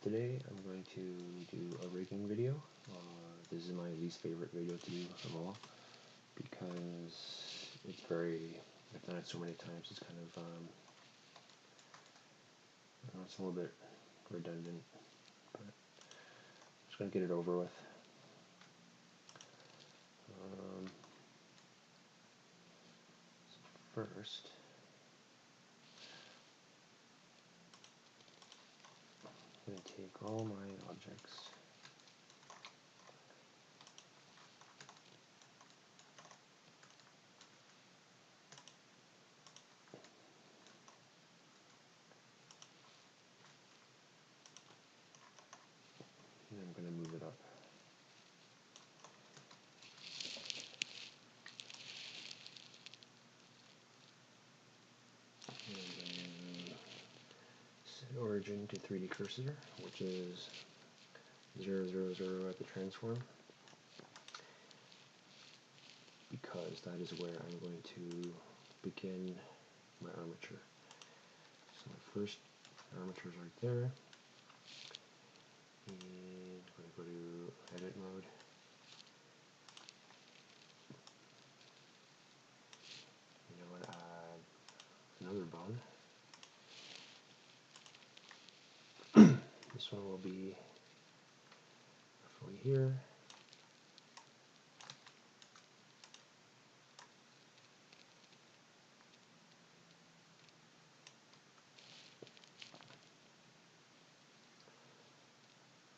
Today I'm going to do a rigging video. This is my least favorite video to do of all because I've done it so many times, it's kind of, I don't know, it's a little bit redundant, but I'm just going to get it over with. First, I'm going to take all my objects and I'm going to move it up. And then set origin to 3D cursor, which is 0, 0, 0 at the transform, because that is where I'm going to begin my armature. So my first armature is right there, and I'm going to go to edit mode. And I'm going to add another bone. This one will be roughly here.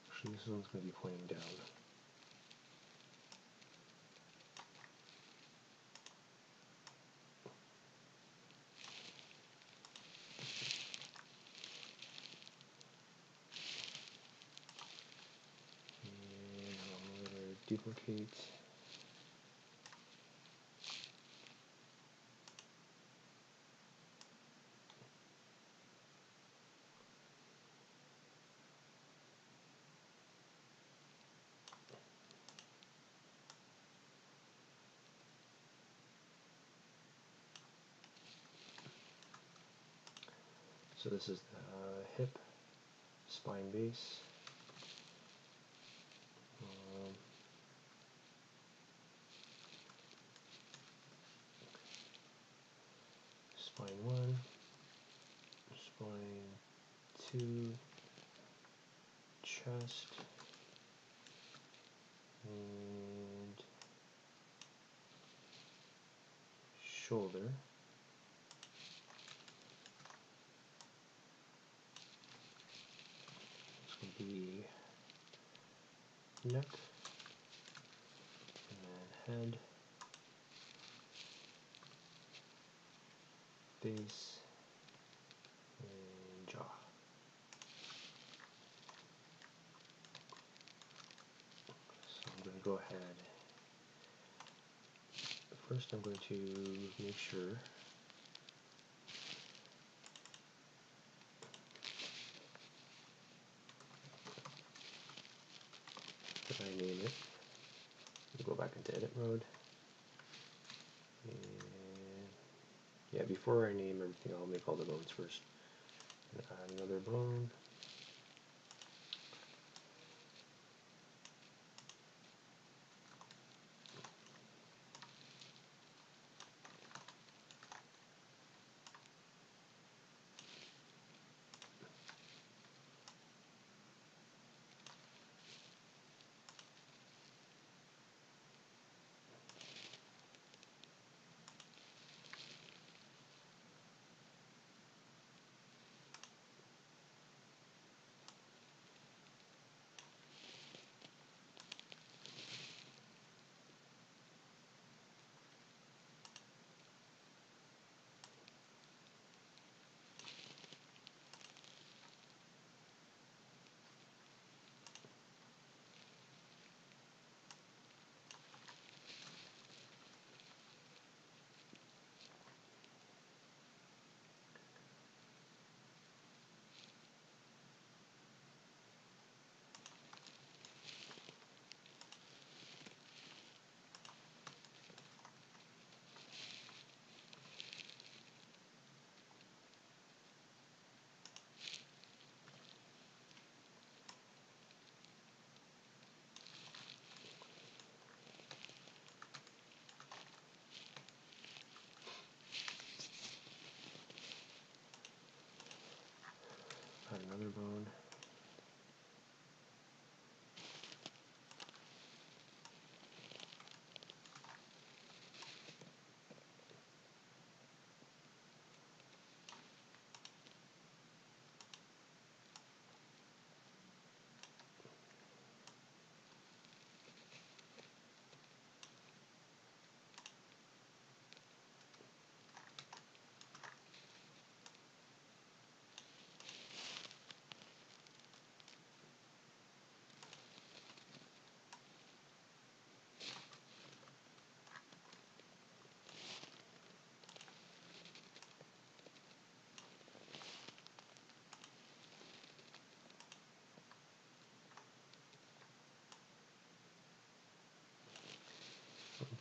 Actually, this one's going to be pointing down. And I'm going to duplicate. So this is the hip, spine base. Spine 1, spine 2, chest, and shoulder. It's going to be neck, and then head, face, and jaw. So I'm going to go ahead. First I'm going to make sure that I name it. We'll go back into edit mode. And yeah, before I name everything, I'll make all the bones first. And add another bone. other bone.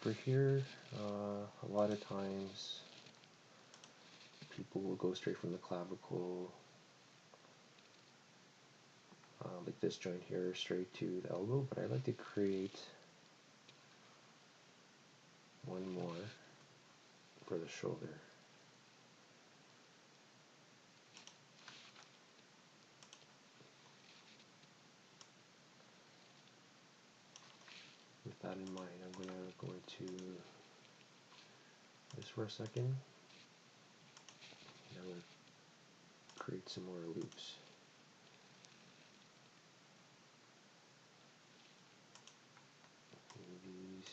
For here, a lot of times people will go straight from the clavicle, like this joint here, straight to the elbow, but I like to create one more for the shoulder. With that in mind, I'm going to go into this for a second. And I'm going to create some more loops. These.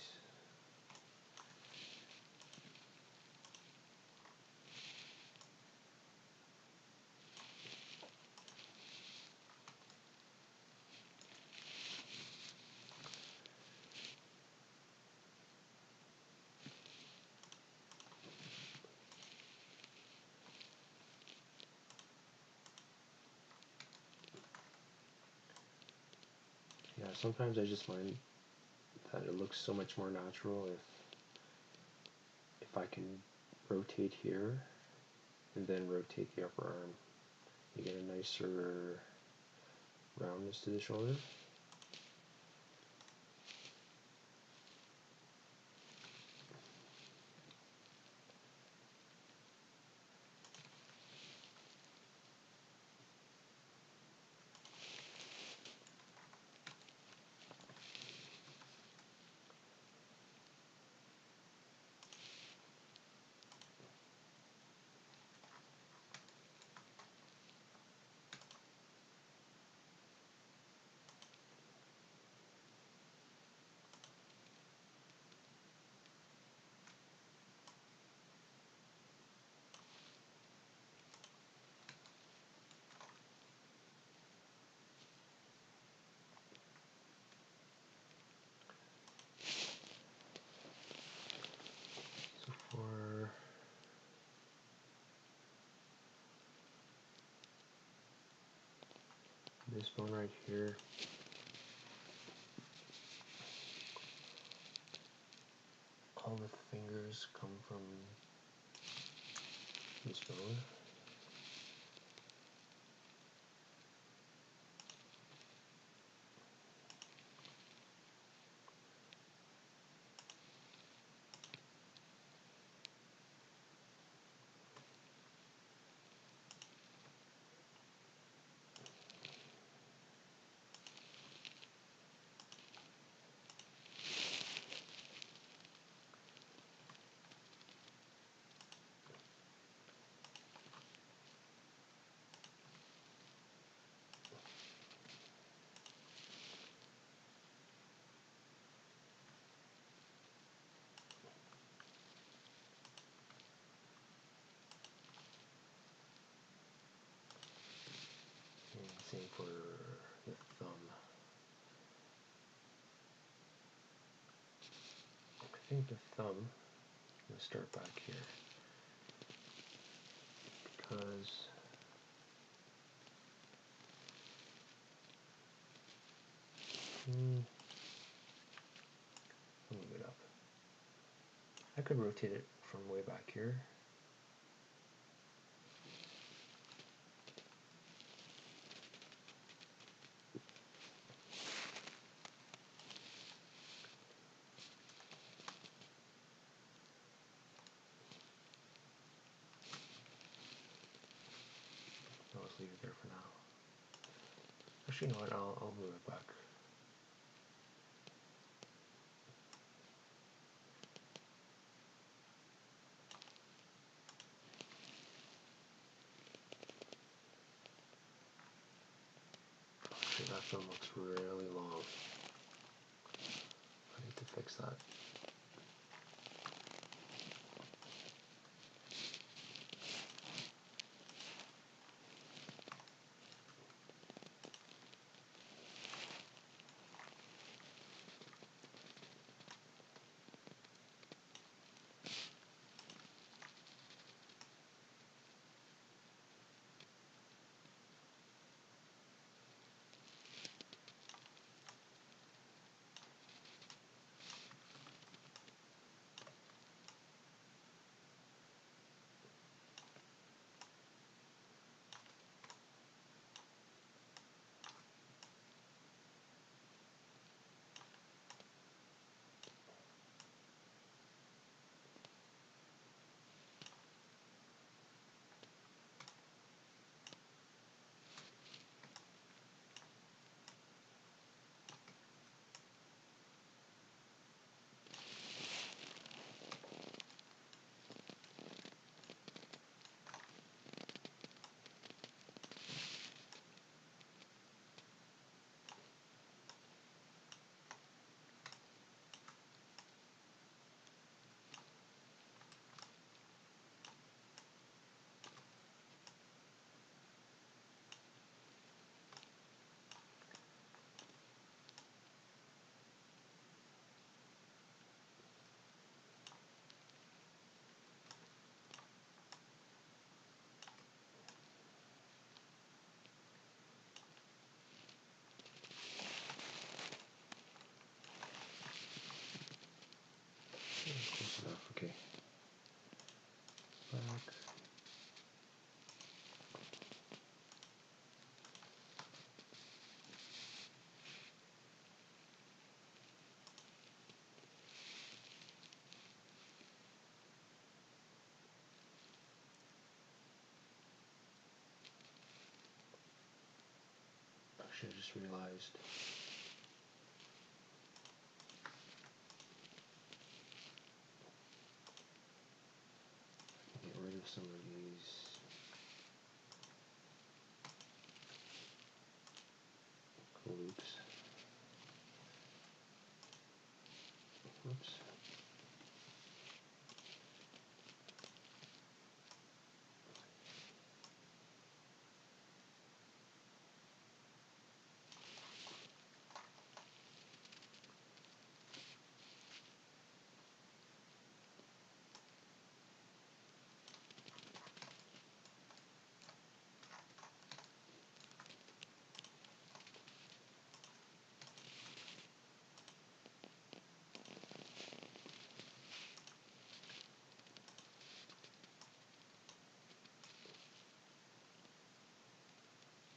Yeah, sometimes I just find that it looks so much more natural if I can rotate here and then rotate the upper arm. You get a nicer roundness to the shoulder. So for this bone right here, all the fingers come from this bone. And same for the thumb. I think the thumb, I'm going to start back here because let me move it up. I could rotate it from way back here. I'll just leave it there for now. Actually, you know what? I'll move it back. Actually, that film looks really long. I need to fix that. Close enough, okay. Back. Actually, I just realized I can get rid of some of these loops. Oops.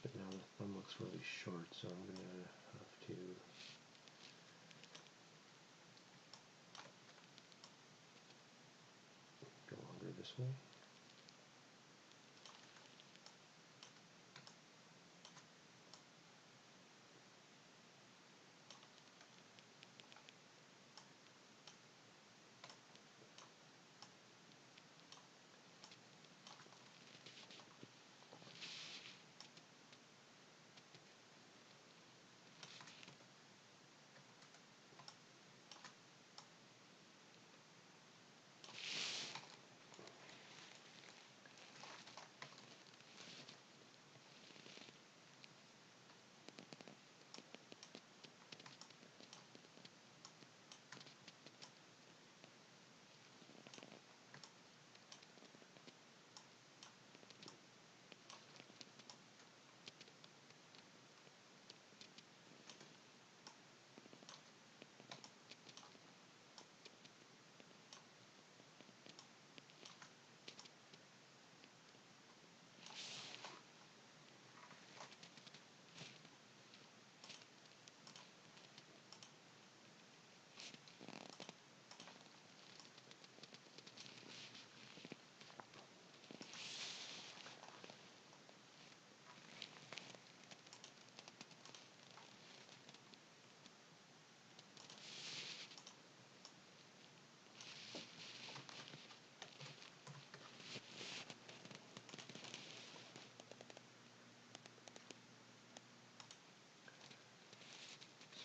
But now the thumb looks really short, so I'm going to have to go longer this way.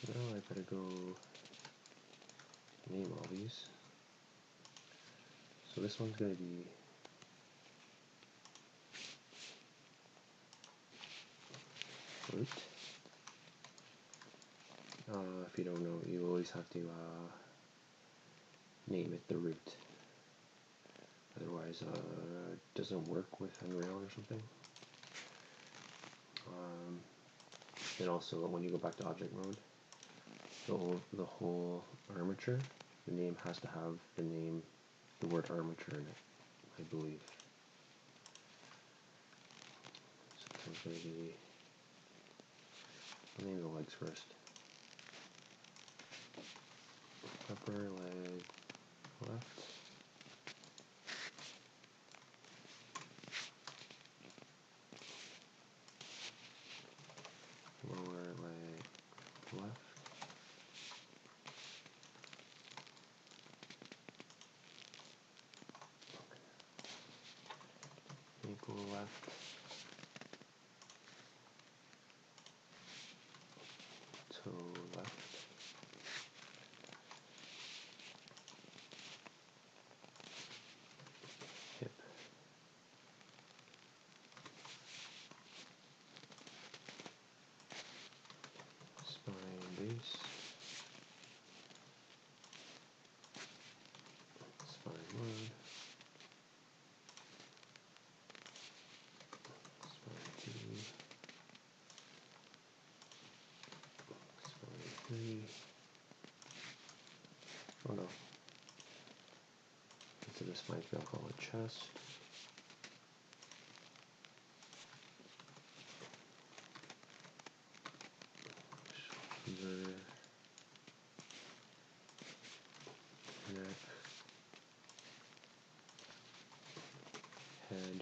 now I gotta go name all these. So this one's gonna be root. If you don't know, you always have to name it the root. Otherwise, it doesn't work with Unreal or something. And also, when you go back to object mode, the whole armature, the name has to have the word armature in it, I believe. So it's going to be, I'll name the legs first. Upper leg left. Lower leg left. Ankle left. Toe left. Hip. Spine base. Spine 1. Spine 2. Spine 3. Oh no. Instead of spine 3, I'll call it chest. Shoulder. Neck. Head.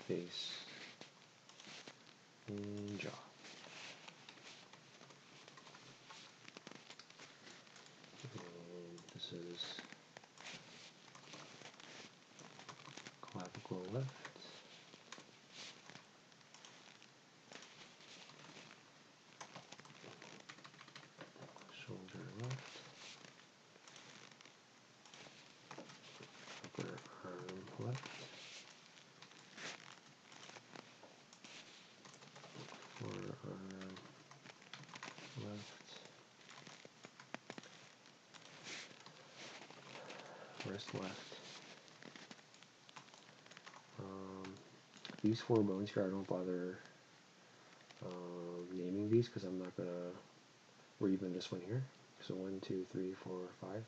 Face. And jaw. And this is clavicle left. Shoulder left. Upper arm left. Forearm left. Wrist left. These 4 bones here, I don't bother naming these because I'm not gonna, or even this one here. So 1, 2, 3, 4, 5.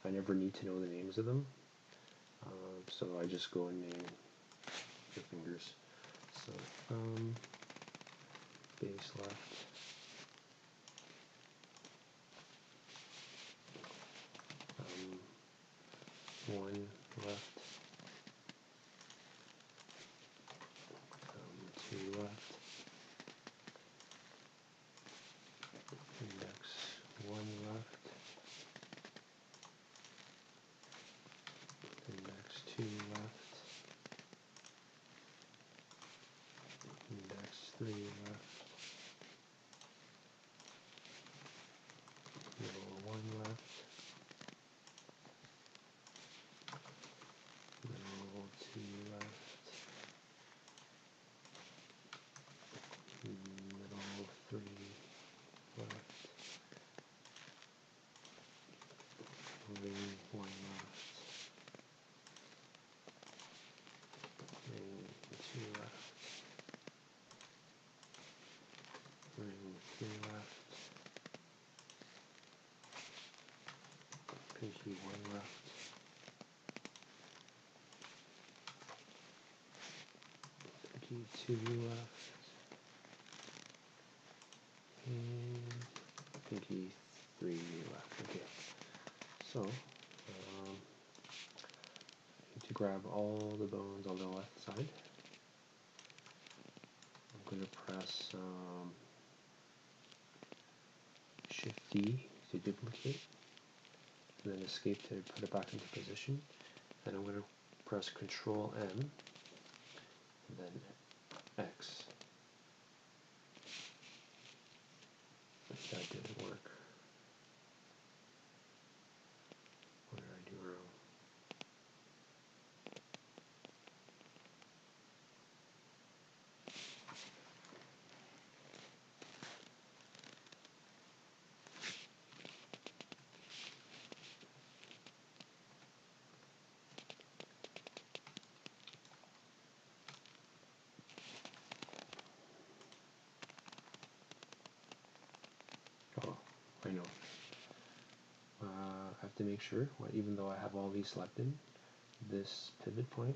I never need to know the names of them, so I just go and name the fingers. So base left. 1 left. 2 left. Index 1 left. Index 2 left. Index 3 left. Middle 1 left. Middle 2 left. Middle 3 left. Ring 1 left. Ring 2 left. Ring 3 left. Pinky 1 left. Pinky 2 left. And pinky 3 left. Okay. So, to grab all the bones on the left side, I'm going to press Shift D to duplicate, and then Escape to put it back into position. And I'm going to press Control M have to make sure, even though I have all these selected, this pivot point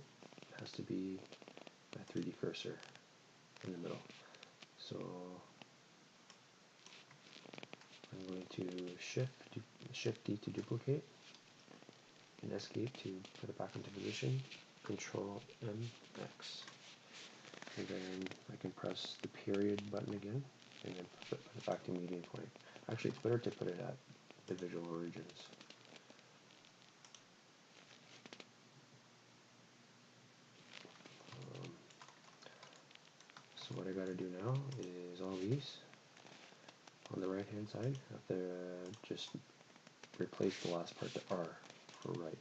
has to be a 3D cursor in the middle. So I'm going to Shift D to duplicate, and Escape to put it back into position, Control MX. And then I can press the period button again, and then put it back to median point. Actually, it's better to put it at the visual origins. So what I got to do now is all these on the right hand side. I have to just replace the last part to R for right.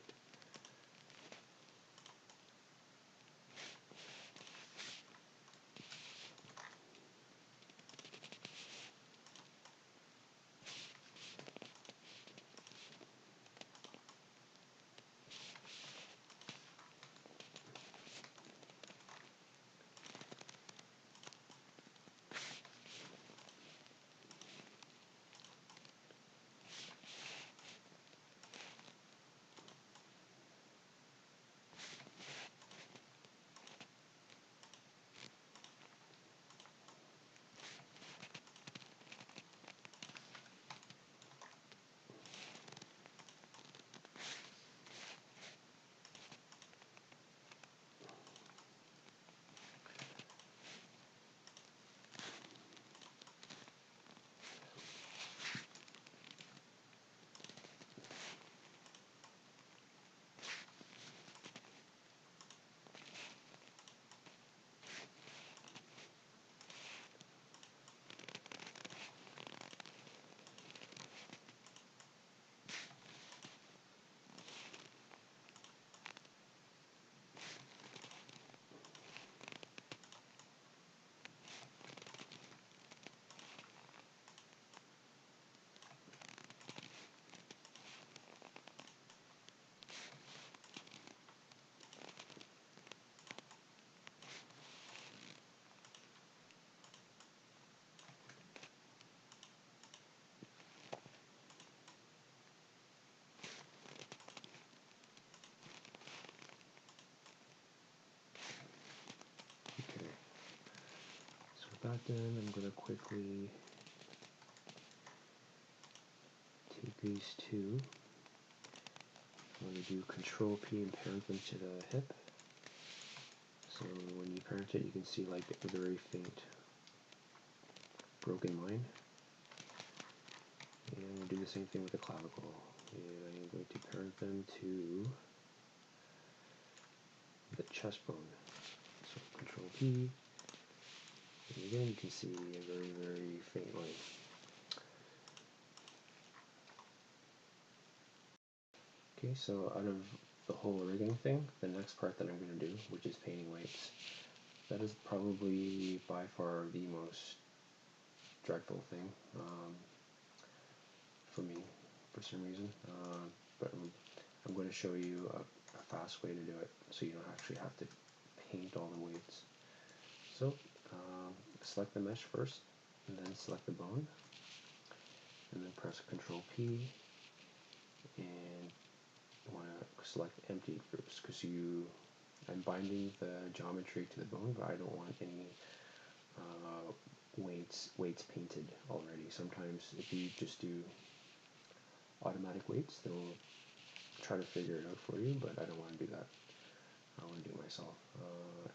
Okay. So with that done, I'm going to quickly take these two. I'm going to do Control P and parent them to the hip. So when you parent it, you can see like a very faint broken line. And we'll do the same thing with the clavicle. And I'm going to parent them to the chest bone. So Control P, and again you can see a very, very faint line. Okay, so out of the whole rigging thing, the next part that I'm going to do, which is painting weights, that is probably by far the most dreadful thing for me, for some reason. But I'm going to show you a fast way to do it, so you don't actually have to paint all the weights. So select the mesh first, and then select the bone, and then press Control P, and you want to select empty groups because I'm binding the geometry to the bone, but I don't want any weights painted already. Sometimes if you just do automatic weights, they'll try to figure it out for you, but I don't want to do that. I want to do it myself.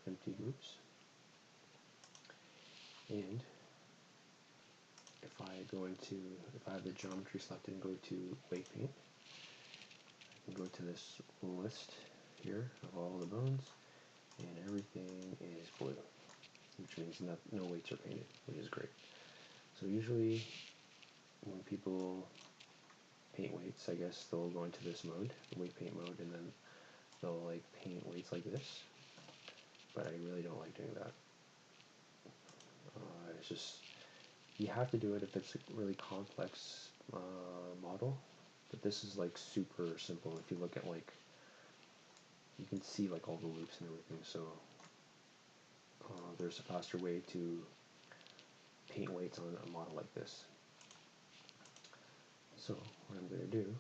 Empty groups, and if I have the geometry selected and go to weight paint, I can go to this list here of all the bones, and everything is blue, which means no weights are painted, which is great. So usually when people paint weights, I guess they'll go into this mode, the weight paint mode, and then they'll like paint weights like this. But I really don't like doing that. It's just, you have to do it if it's a really complex model. But this is like super simple. If you look at like, you can see like all the loops and everything. So there's a faster way to paint weights on a model like this. So what I'm going to do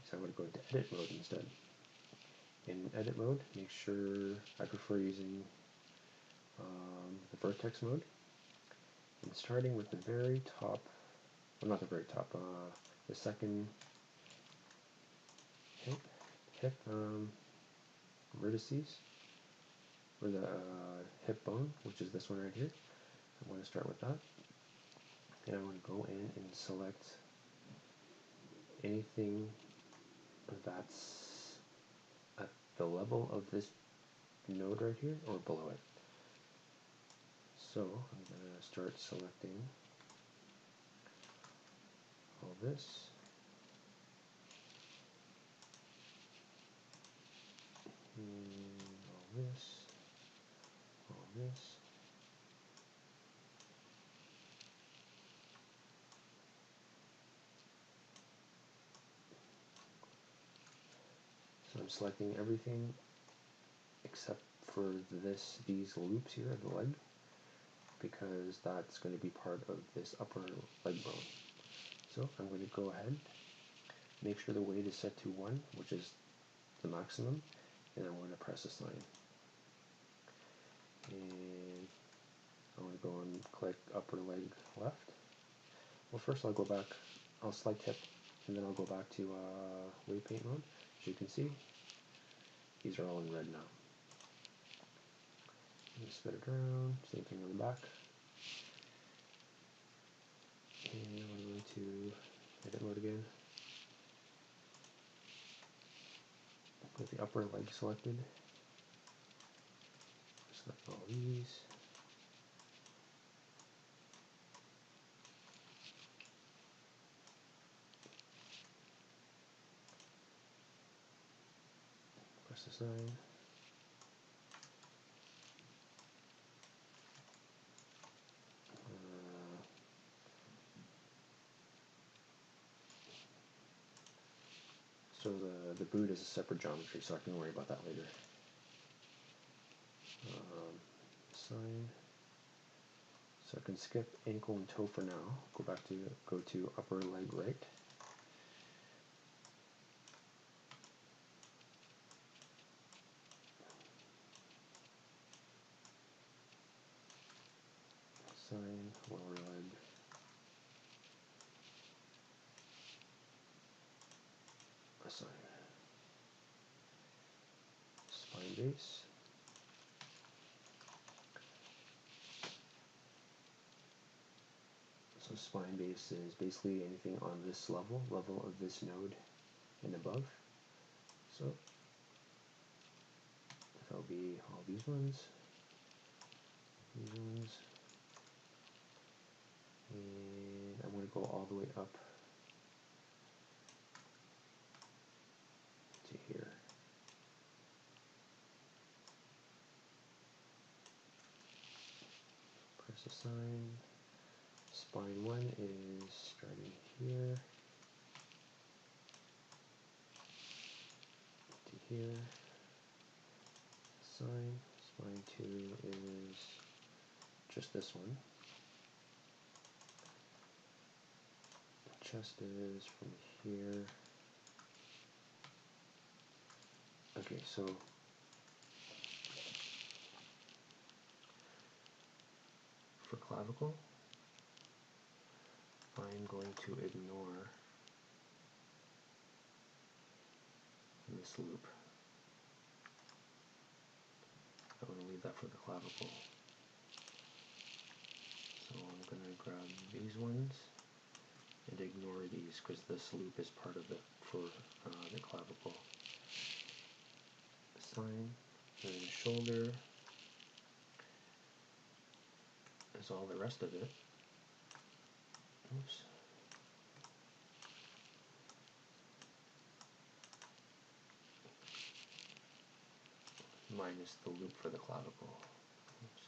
So I'm going to go into edit mode instead. In edit mode, make sure I prefer using the vertex mode. And starting with the very top, well, not the very top, the second hip vertices, or the hip bone, which is this one right here. I want to start with that. And I want to go in and select anything that's at the level of this node right here or below it. So I'm going to start selecting all this. And all this. All this. So I'm selecting everything except for these loops here at the leg, because that's going to be part of this upper leg bone. So I'm going to go ahead, make sure the weight is set to 1, which is the maximum, and I'm going to press assign. And I'm going to go and click upper leg left. Well, first I'll go back, I'll select hip, and then I'll go back to weight paint mode. As you can see, these are all in red now. Spin it around, same thing on the back. And I'm going to edit mode again. With the upper leg selected. Select all these. Press assign. So the boot is a separate geometry, so I can worry about that later. Assign. So I can skip ankle and toe for now. Go to upper leg right. Assign lower leg. Assign. Spine base. So spine base is basically anything on this level of this node and above. So that'll be all these ones, and I'm going to go all the way up to here. Press assign. Spine 1 is starting here to here. Assign. Spine 2 is just this one. Chest is from here. Okay, so for clavicle, I'm going to ignore this loop. I'm going to leave that for the clavicle. So I'm going to grab these ones and ignore these because this loop is part of it for the clavicle. Assign, and then shoulder is all the rest of it. Oops. Minus the loop for the clavicle. Oops.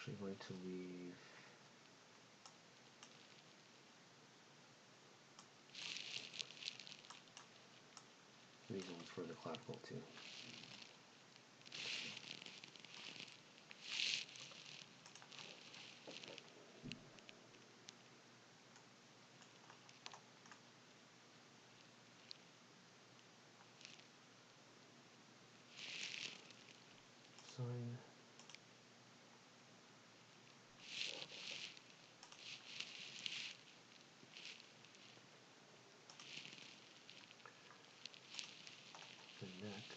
actually going to leave these ones for the clavicle too. Sign. The neck.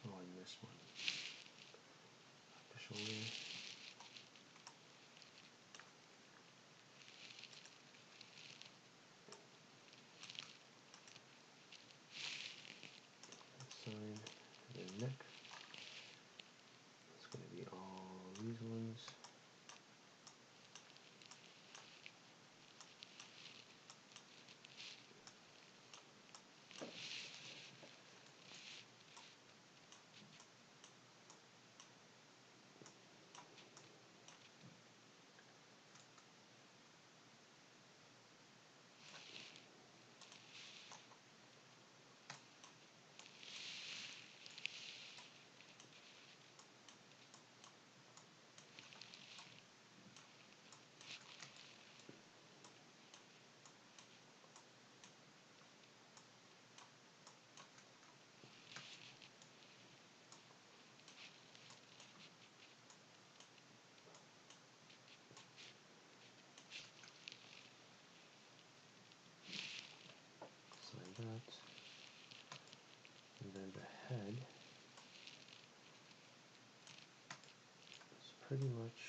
Oh, I missed one. The shoulder. Sign. The neck. It's going to be all these ones. Sign that. And then the head is pretty much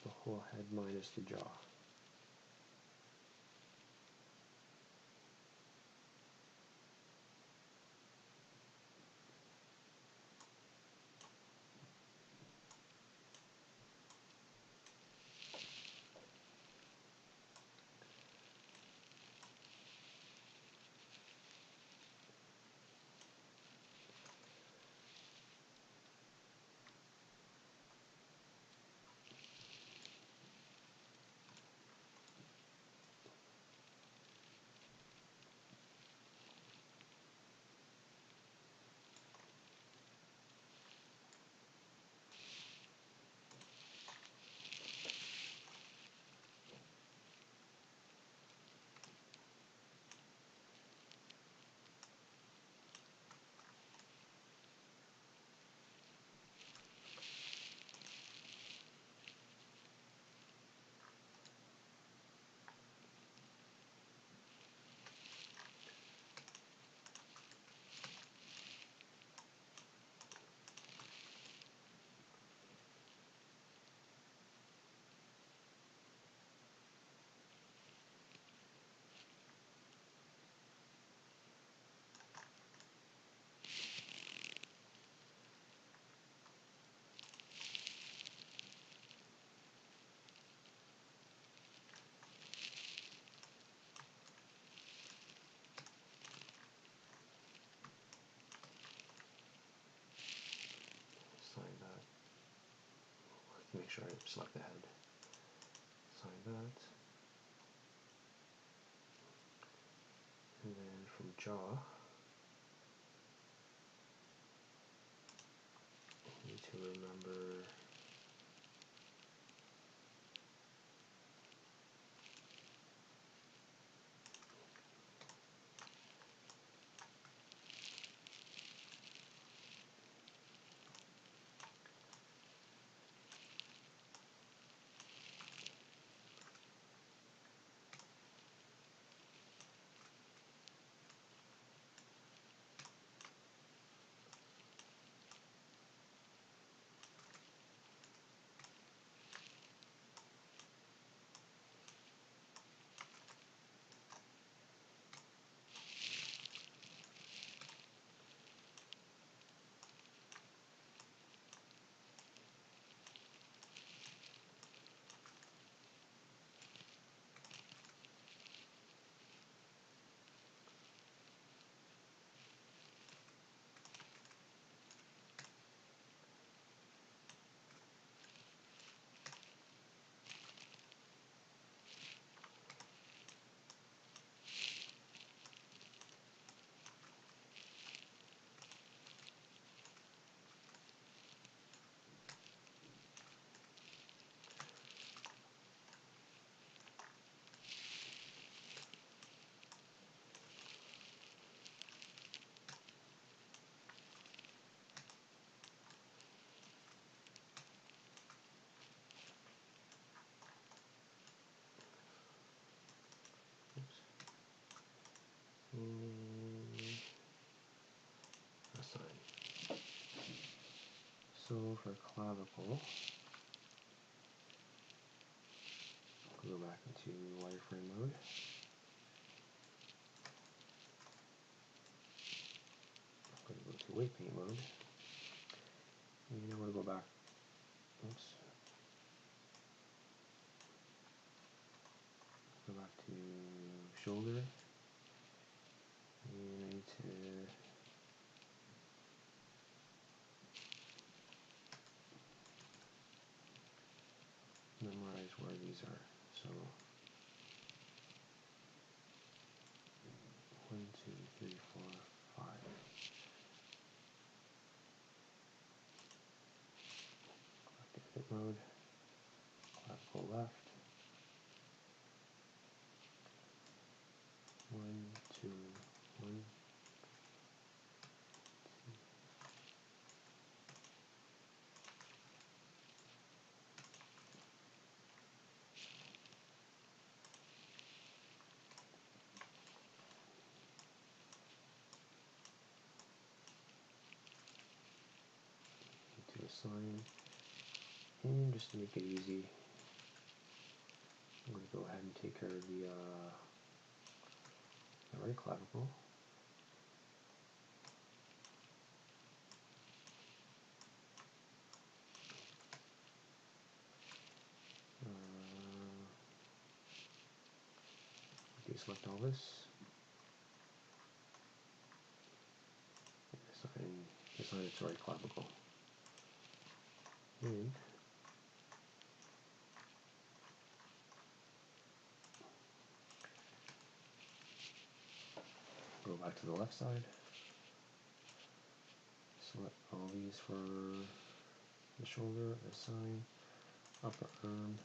the whole head minus the jaw. Sign that. Make sure I select the head. Sign that. And then from jaw, I need to remember So for clavicle, go back into wireframe mode. I'm going to go to weight paint mode. And I'm going to go back. Oops. Go back to shoulder. And I need to memorize where these are. So 1, 2, 3, 4, 5. Back to edit mode. Clavicle left. 1, 2, 1. To assign. And just to make it easy, I'm going to go ahead and take care of the right clavicle. Select all this. Assign it to right clavicle. And go back to the left side. Select all these for the shoulder. Assign upper arm.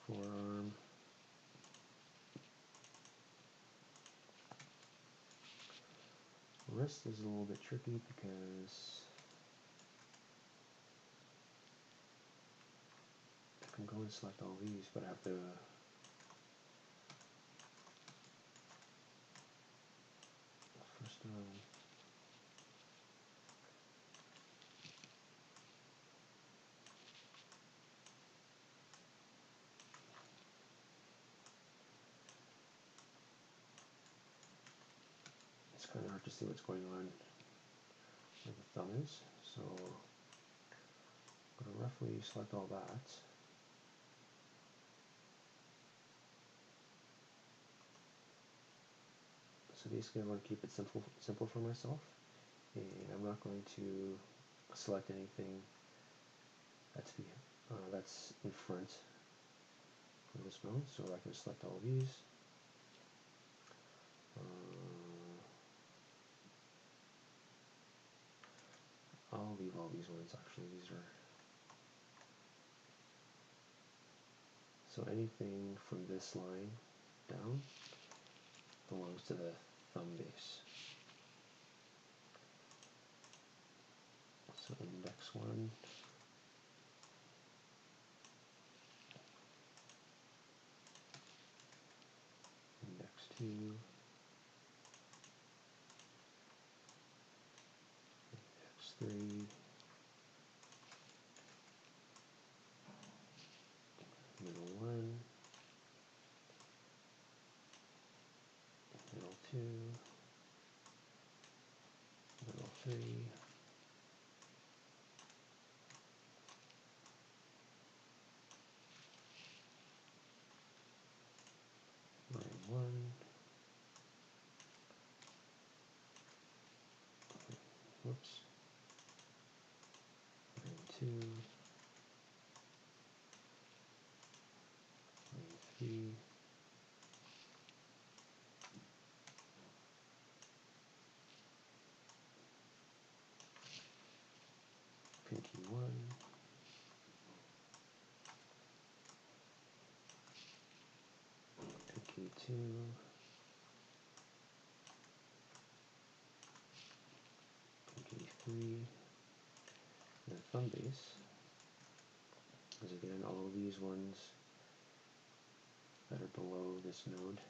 Forearm. Wrist is a little bit tricky because I can go and select all these, but I have to first it's kind of hard to see what's going on where the thumb is, so I'm going to roughly select all that. So basically I want to keep it simple for myself, and I'm not going to select anything that's in front of this mode, so I can select all these. I'll leave all these ones, actually. These are so anything from this line down belongs to the thumb base. So index 1, index 2, index 3, middle 1, middle 2, middle 3, line 1, whoops, line 2, line 3, pinky 1, pinky 2, pinky 3, and the thumb base is again all these ones that are below this node.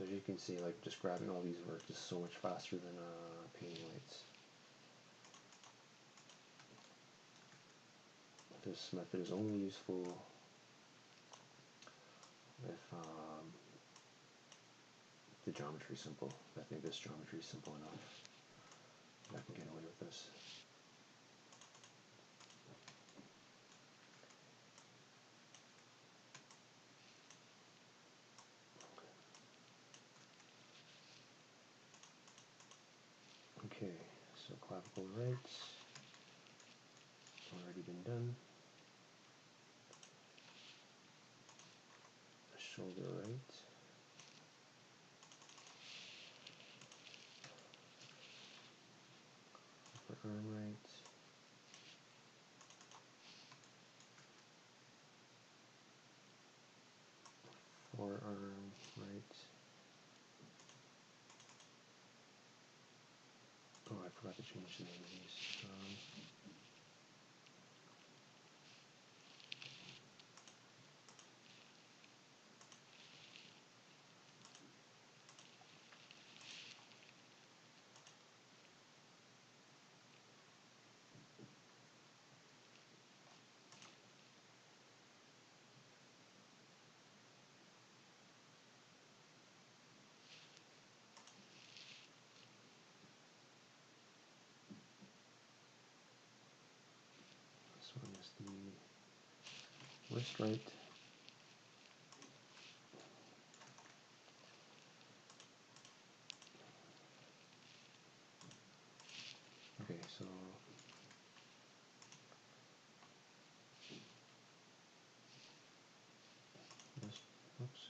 So as you can see, like just grabbing all these works is so much faster than painting lights. This method is only useful if the geometry is simple. I think this geometry is simple enough that I can get away with this. Okay, so clavicle right, already been done. Shoulder right. Upper arm right. Forearm right. Oh, I forgot to change the name of these. This one is the wrist right. Okay, so this, oops.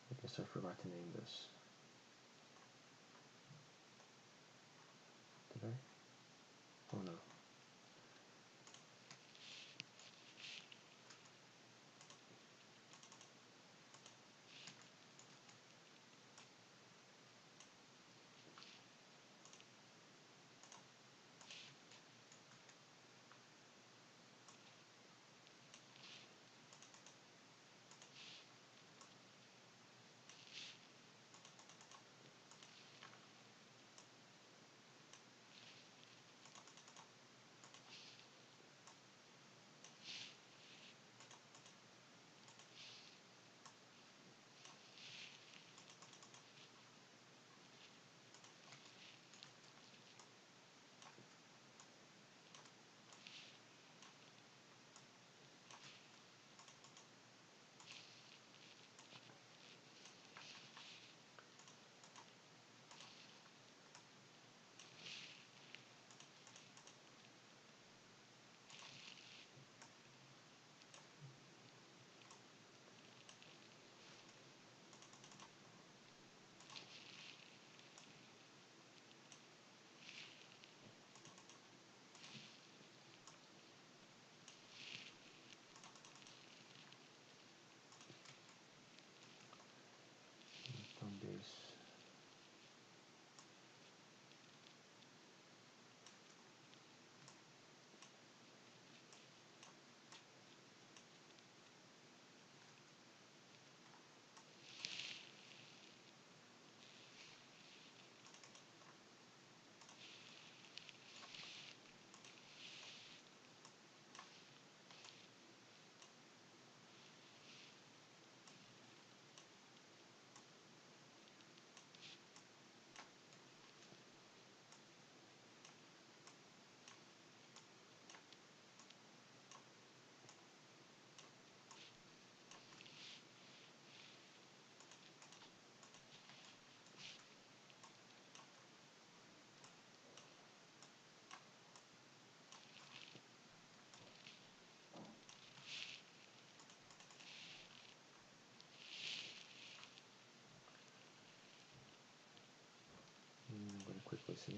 I guess I forgot to name this. Did I? Oh no.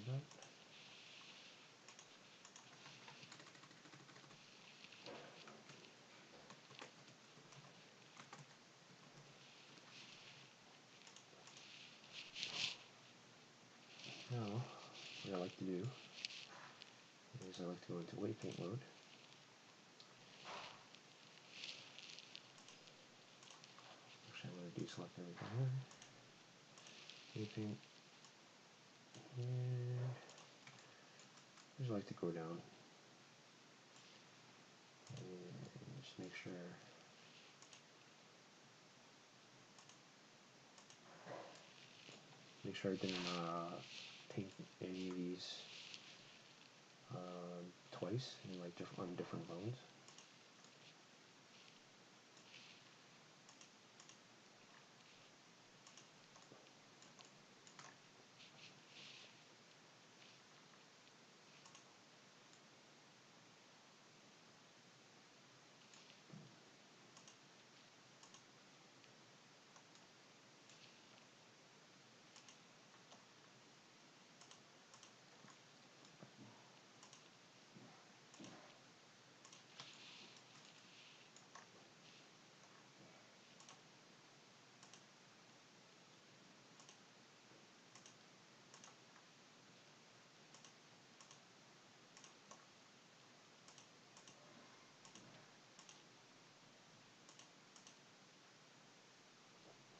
that. Now, what I like to do is I like to go into weight paint mode. Actually, I'm going to deselect everything there. Weight paint. And I just like to go down and just make sure I didn't paint any of these twice in like on different bones.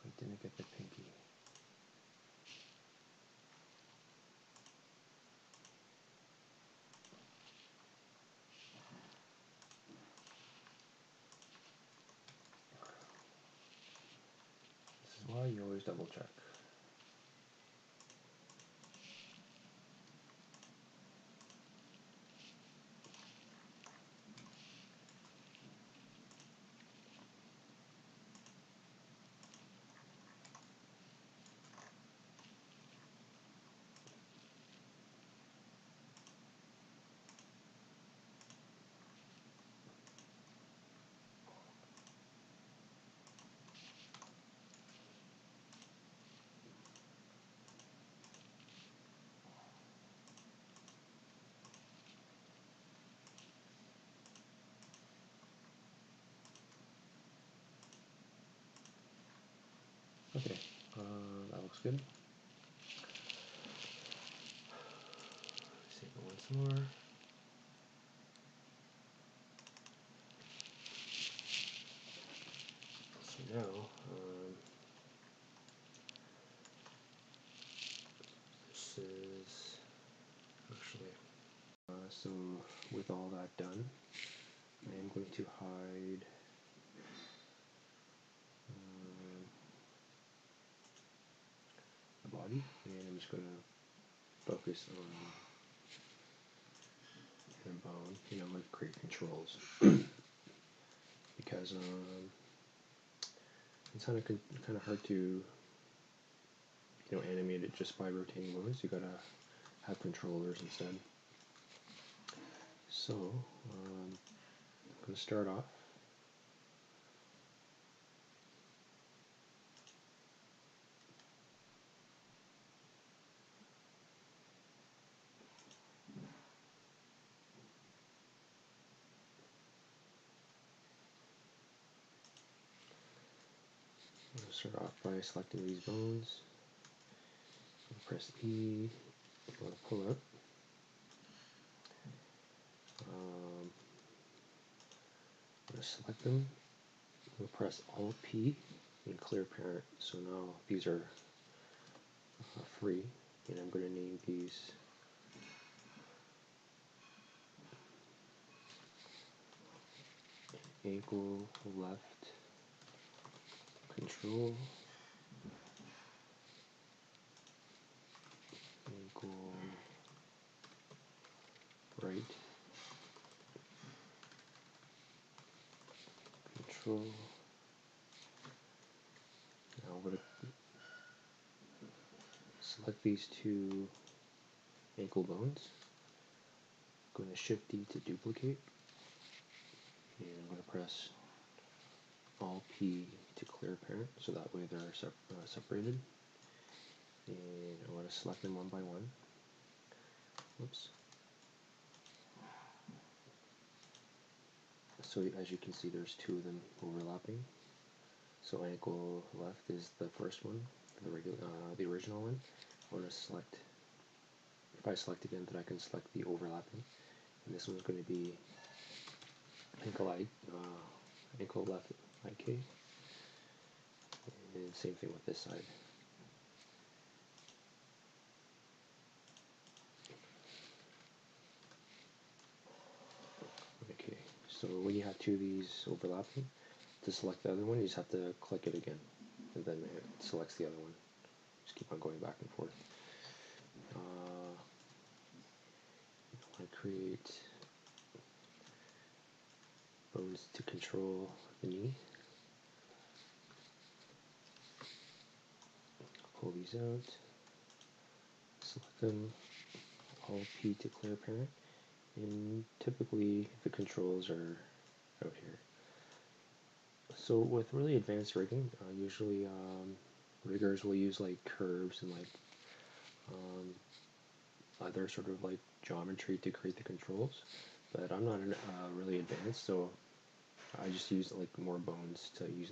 I didn't get the pinky. This is why you always double check. Okay, that looks good. Save it once more. So now, this is actually, so with all that done, I am going to hide the body, and I'm just going to focus on the bone, and I'm going to create controls because it's kind of hard to animate it just by rotating bones. You gotta have controllers instead. So I'm going to start off. I'm going to start off by selecting these bones. Press E, go to pull up. I'm going to select them. I'm going to press Alt P and clear parent. So now these are free, and I'm going to name these ankle left control, ankle right control. Now I'm going to select these two ankle bones. I'm going to Shift D to duplicate, and I'm going to press Alt P to clear parent, so that way they're separated. And I'm going to select them one by one. Whoops. So as you can see, there's two of them overlapping. So ankle left is the first one, the original one. I want to select. If I select again, then I can select the overlapping, and this one's going to be ankle left IK, and same thing with this side. Okay, so when you have two of these overlapping, to select the other one, you just have to click it again, and then it selects the other one. Just keep on going back and forth. I create bones to control the knee. Pull these out, select them, Alt P to clear parent, and typically the controls are out here. So with really advanced rigging, usually riggers will use like curves and like other sort of like geometry to create the controls, but I'm not really advanced, so I just use like more bones to use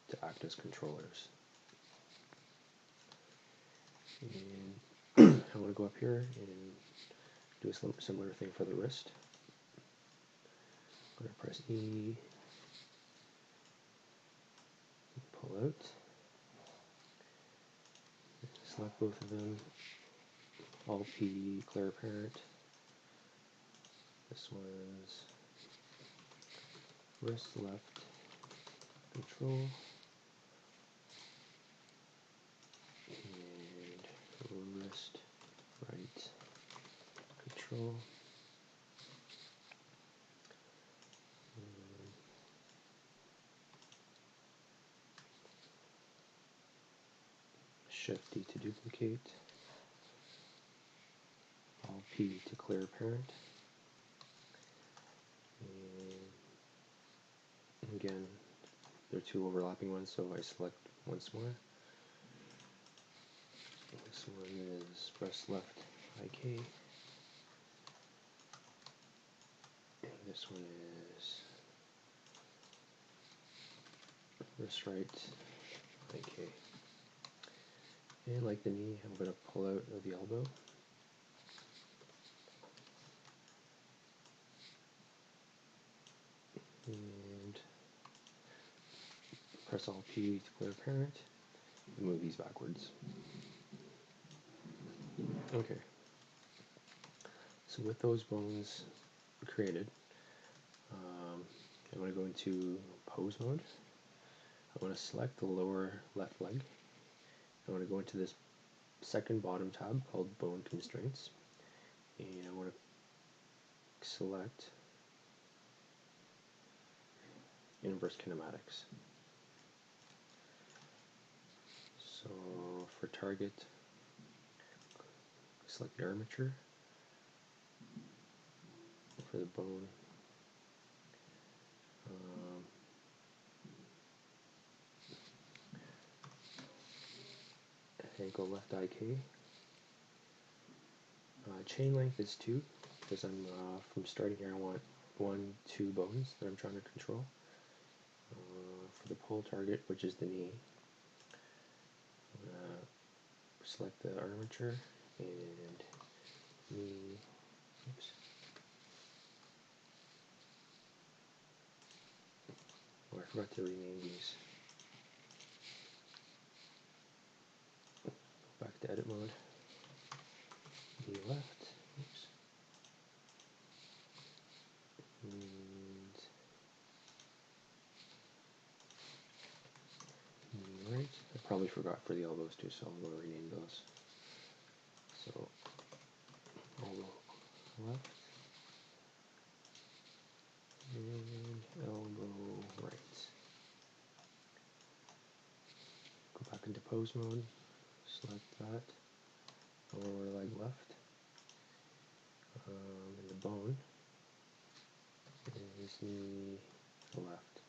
to act as controllers. And I want to go up here and do a similar thing for the wrist. I'm going to press E, pull out, select both of them, Alt P, clear parent. This one's wrist left control, and wrist right control. Shift D to duplicate, Alt P to clear parent, and again, there are two overlapping ones, so I select once more. This one is press left IK, and this one is wrist right IK. And like the knee, I'm going to pull out of the elbow. And press Alt P to clear parent, and move these backwards. Okay. So with those bones created, I'm going to go into pose mode. I want to select the lower left leg. I want to go into this second bottom tab called Bone Constraints, and I want to select Inverse Kinematics. So for target, select the armature. For the bone, ankle left IK. Chain length is 2, because I'm from starting here I want 2 bones that I'm trying to control. For the pull target, which is the knee, select the armature and knee. Oops. Oh, I forgot to rename these. Back to edit mode. Knee left. Oops. And knee right. I probably forgot for the elbows too, so I'm going to rename those. So elbow left and elbow right. Go back into pose mode. Select that. Lower leg left. And the bone is knee left.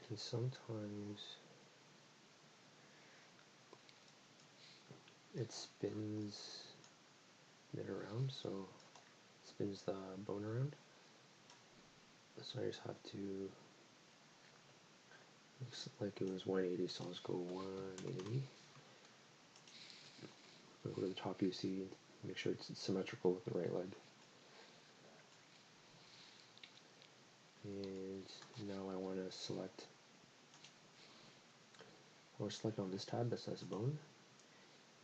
And sometimes it spins it around, so it spins the bone around. So I just have to, looks like it was 180, so I'll just go 180. I'll go to the top UC, make sure it's symmetrical with the right leg. And now I want to select, I'll select on this tab that says bone,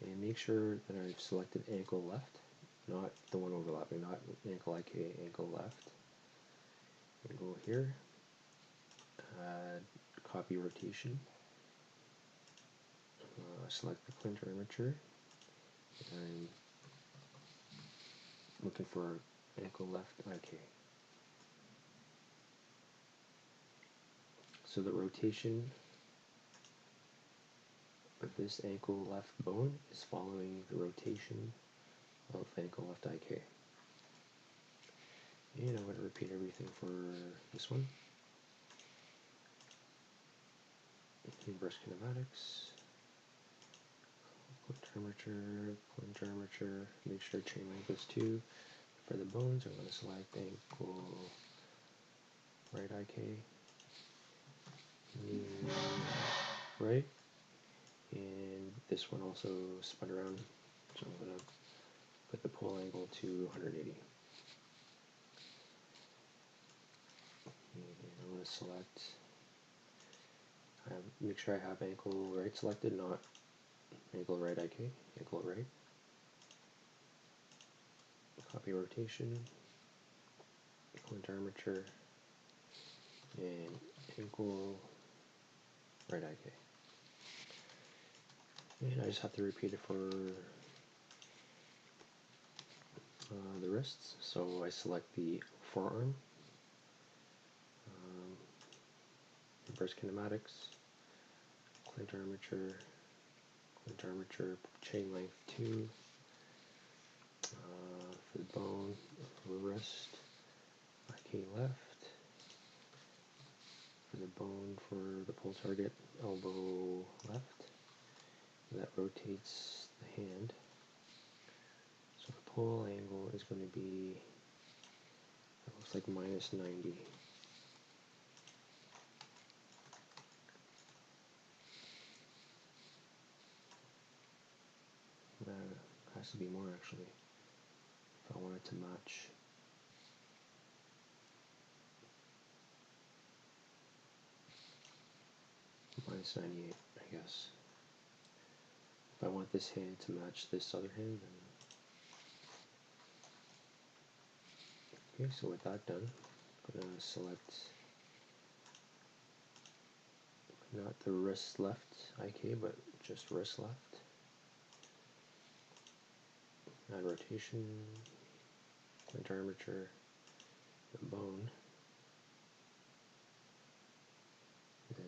and make sure that I've selected ankle left, not the one overlapping, not ankle IK, ankle left. And go here, add copy rotation, select the plinter armature. I'm looking for ankle left IK. So the rotation of this ankle left bone is following the rotation of ankle left IK. And I'm going to repeat everything for this one. Inverse kinematics, plinter armature, make sure chain length is 2. For the bones, I'm going to select ankle right IK, right, and this one also spun around, so I'm going to put the pull angle to 180. And I'm going to select, make sure I have ankle right selected, not ankle right IK, ankle right. Copy rotation, plinter armature, and ankle right IK. And I just have to repeat it for the wrists. So I select the forearm, inverse kinematics, plinter armature, chain length 2, for the bone, wrist, IK left, for the bone, for the pull target, elbow left, that rotates the hand. So the pull angle is going to be, it looks like minus 90. Has to be more actually, if I wanted to match. Minus 98, I guess. If I want this hand to match this other hand, then okay, so with that done, I'm going to select not the wrist left IK, but just wrist left. Add rotation, plinter armature, the bone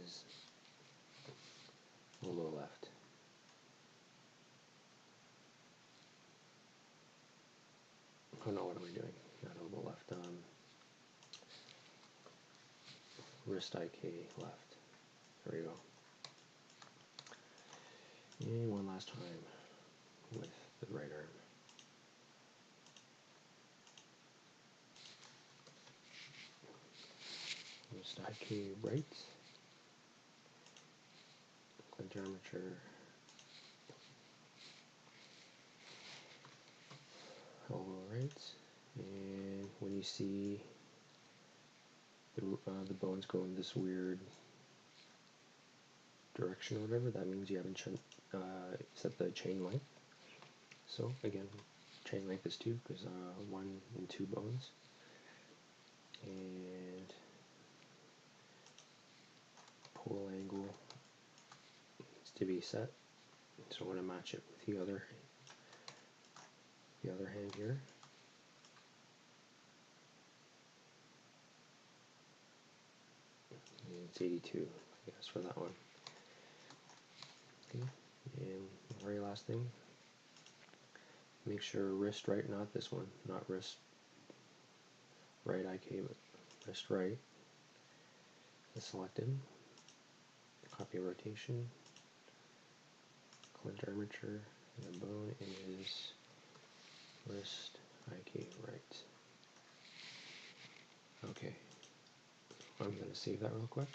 is elbow left. Oh no, what am I doing? Not elbow left, wrist IK left. There we go. And one last time with the right arm. Wrist IK right, plinter armature, elbow right, and when you see the bones go in this weird direction or whatever, that means you haven't set the chain length. So again, chain length is 2 because 1 and 2 bones, and pull angle needs to be set. So I'm going to match it with the other hand here. And it's 82, I guess, for that one. Okay, and the very last thing, make sure wrist right, not this one, not wrist right IK, but wrist right is selected. Copy rotation, plinter armature, And the bone is wrist IK right. Okay, I'm going to save that real quick.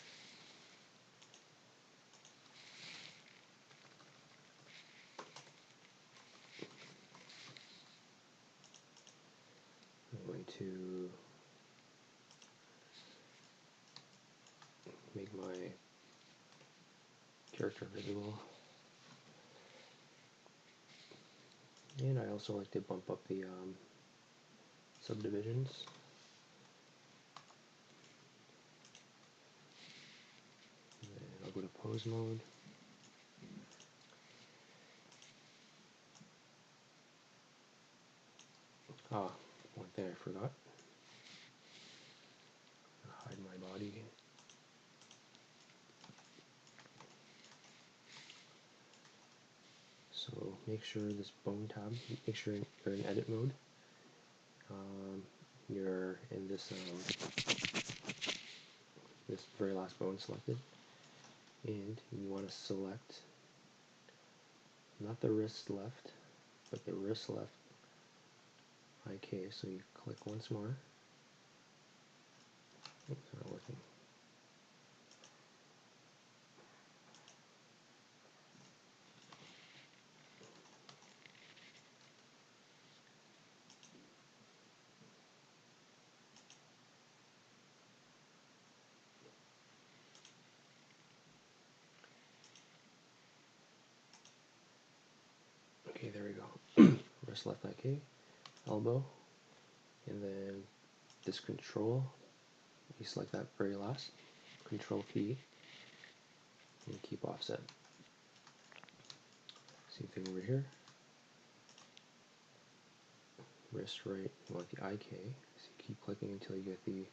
I'm going to make my character visible. And I also like to bump up the subdivisions. And then I'll go to pose mode. Ah, one thing I forgot. Hide my body. So make sure this bone tab, make sure you're in edit mode. You're in this this very last bone selected, and you want to select not the wrist left, but the wrist left IK. So you click once more. Oops, it's not working. Okay, there we go. Wrist left IK, elbow, and then this control, you select that very last, control P, and keep offset. Same thing over here. Wrist right, you want the IK, so you keep clicking until you get the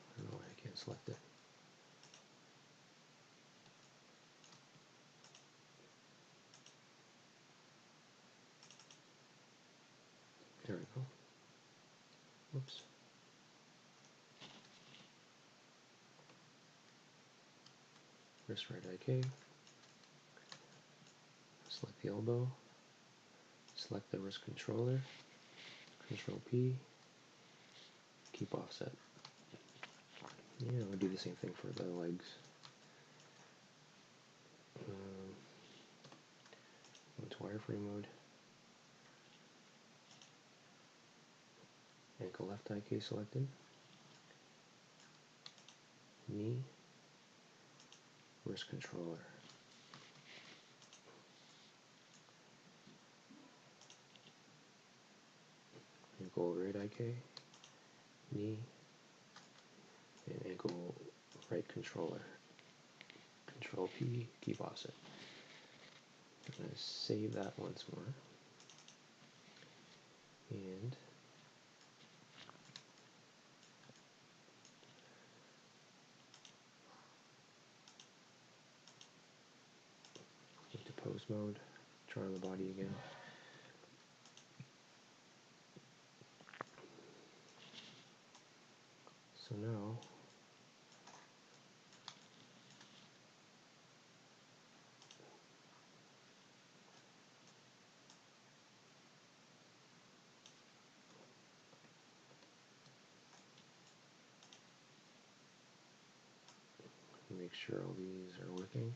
I don't know why I can't select it. There we go. Oops. Wrist right IK. Select the elbow. Select the wrist controller. Control P. Keep offset. Yeah, we'll do the same thing for the legs. Into wireframe mode. Ankle left IK selected. Knee. Wrist controller. Ankle right IK. Knee. And ankle right controller. Control P. Keep offset. I'm going to save that once more. And into pose mode. Try on the body again. So now make sure all these are working.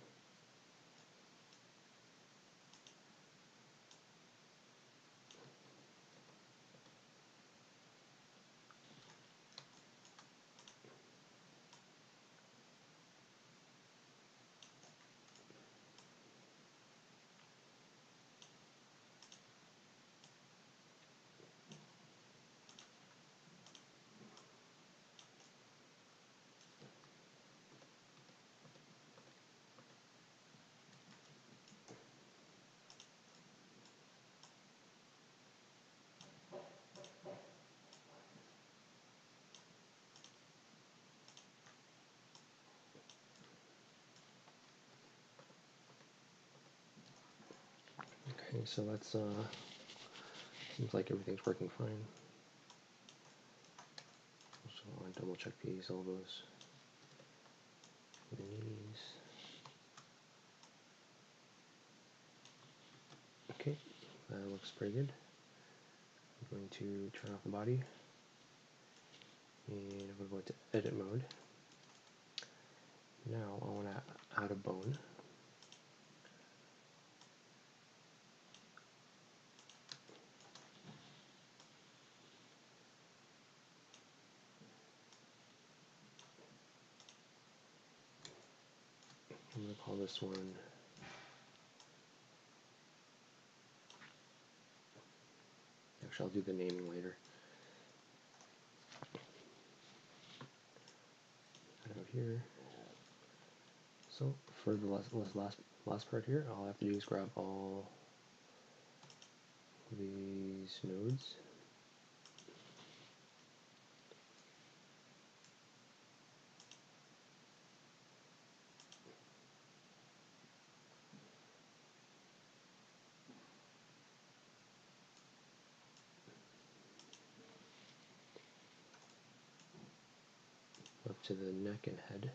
Okay, so that's seems like everything's working fine. So I want to double check these elbows, the knees. Okay, that looks pretty good. I'm going to turn off the body, and I'm going to go into edit mode. Now I want to add a bone. I'm going to call this one actually, I'll do the naming later. Right out here. So for the last part here, all I have to do is grab all these nodes. Up to the neck and head.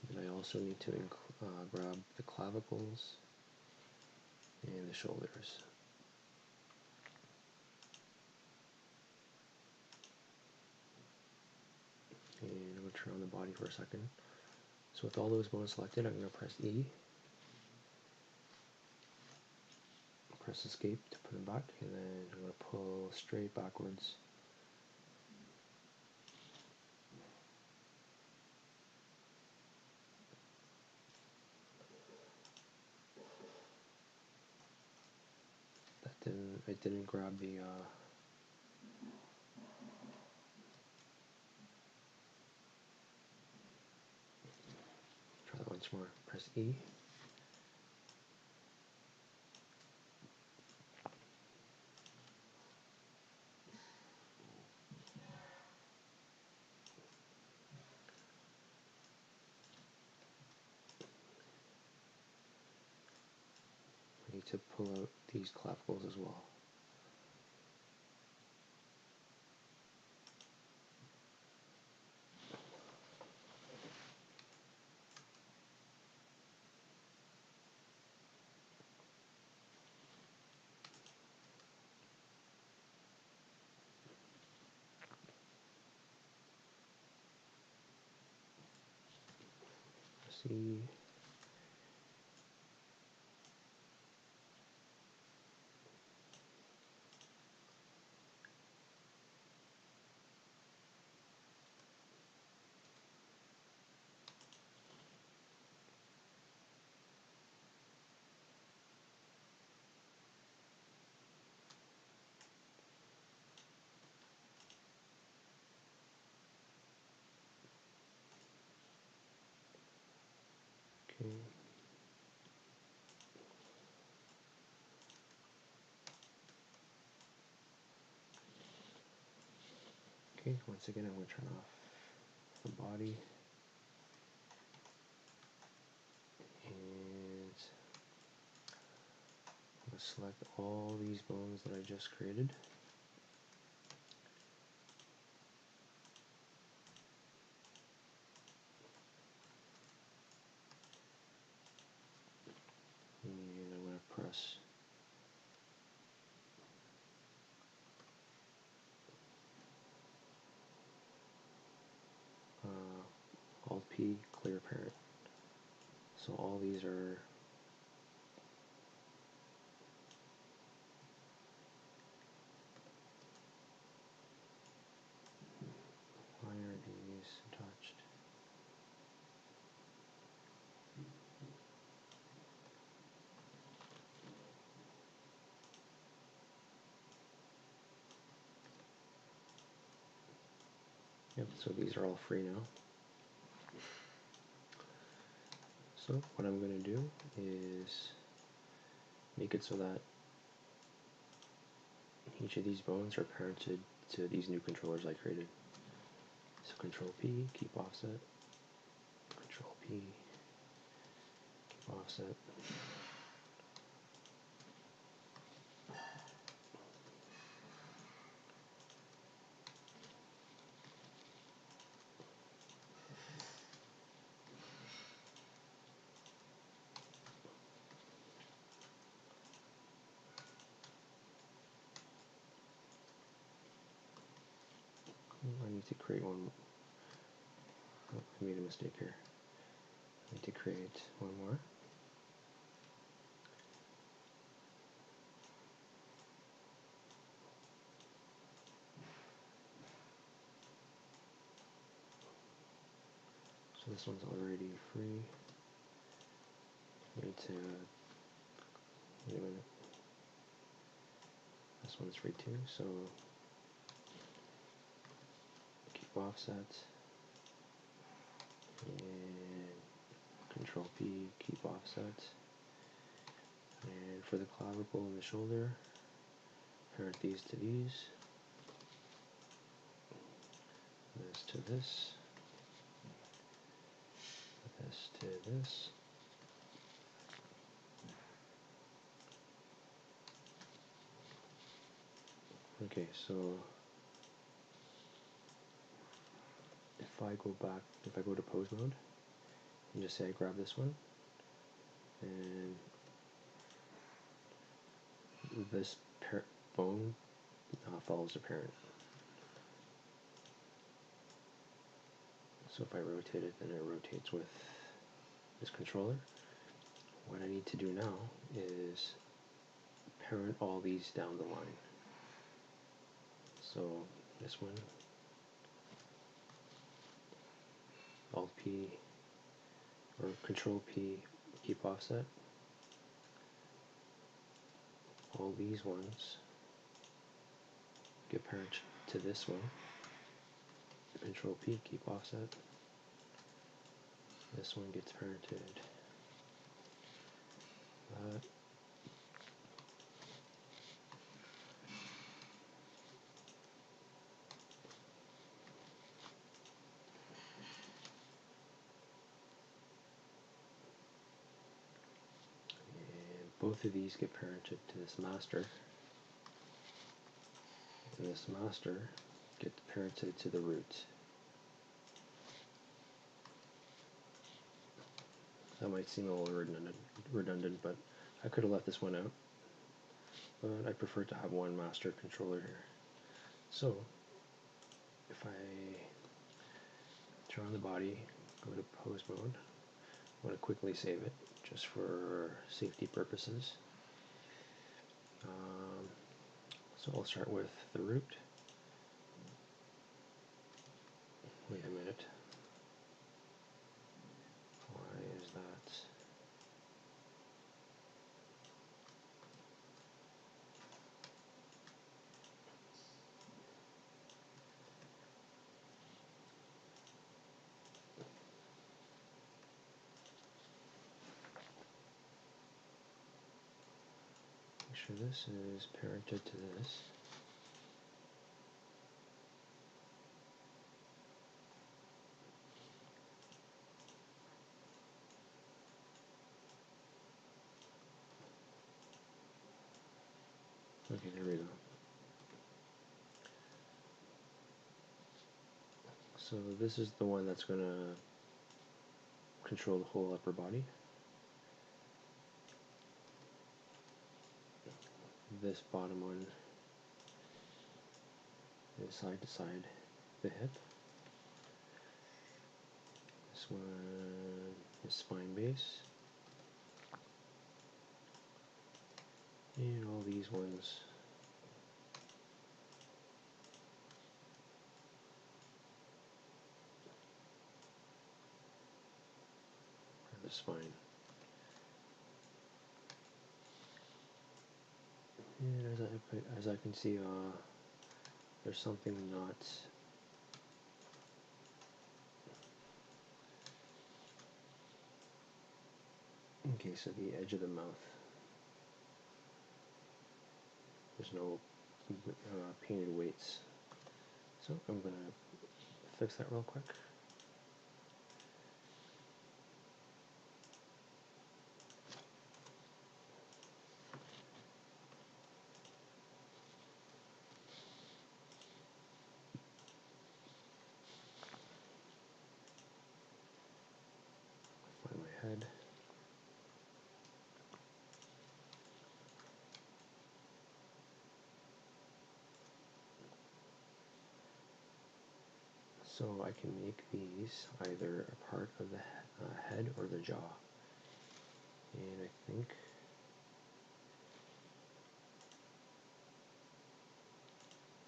And I also need to grab the clavicles and the shoulders. And I'm going to turn on the body for a second. So with all those bones selected, I'm going to press E. Press escape to put them back, and then I'm going to pull straight backwards. I didn't grab the try that once more. Press E. I need to pull out these clavicles as well. See. Okay. Okay, once again, I'm going to turn off the body. And I'm going to select all these bones that I just created. And I'm going to press Alt P, clear parent. So all these are why are these touched? Yep, so these are all free now. So what I'm going to do is make it so that each of these bones are parented to these new controllers I created. So Control P, keep offset, Control P, offset. I need to create one. Oh, I made a mistake here. I need to create one more. So this one's already free. I need to, wait a minute. This one's free too, so keep offset and Control P, keep offset. And for the clavicle and the shoulder, parent these to these, this to this, this to this. Okay, so if I go to pose mode, and just say I grab this one, and this bone follows the parent. So if I rotate it, then it rotates with this controller. What I need to do now is parent all these down the line. So this one, Alt P, or Control P, keep offset. All these ones get parent to this one. Control P, keep offset. This one gets parented. And both of these get parented to this master. And this master gets parented to the root. That might seem a little redundant, but I could have left this one out. But I prefer to have one master controller here. So if I turn on the body, go to pose mode, I want to quickly save it just for safety purposes. So I'll start with the root. Wait a minute. Why is that? Make sure this is parented to this. Okay, there we go. So this is the one that's going to control the whole upper body. This bottom one is side to side, the hip. This one is spine base. And all these ones are the spine. And as I can see, there's something not in case of the edge of the mouth. There's no painted weights. So I'm going to fix that real quick. So I can make these either a part of the head or the jaw. And I think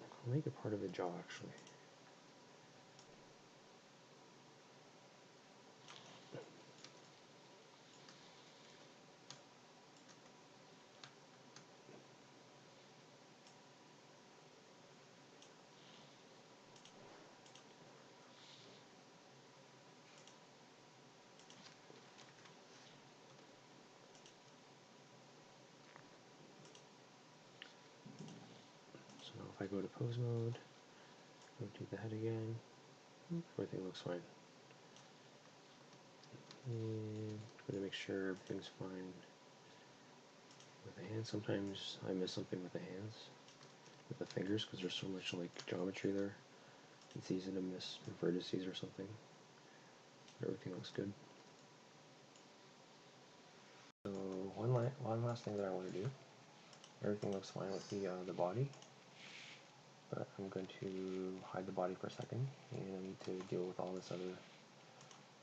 I'll make it part of the jaw actually. So now if I go to pose mode, go to the head again, everything looks fine. And I'm going to make sure everything's fine with the hands. Sometimes I miss something with the hands, with the fingers, because there's so much like geometry there. It's easy to miss vertices or something. But everything looks good. So one last thing that I want to do. Everything looks fine with the body, but I'm going to hide the body for a second, and I need to deal with all this other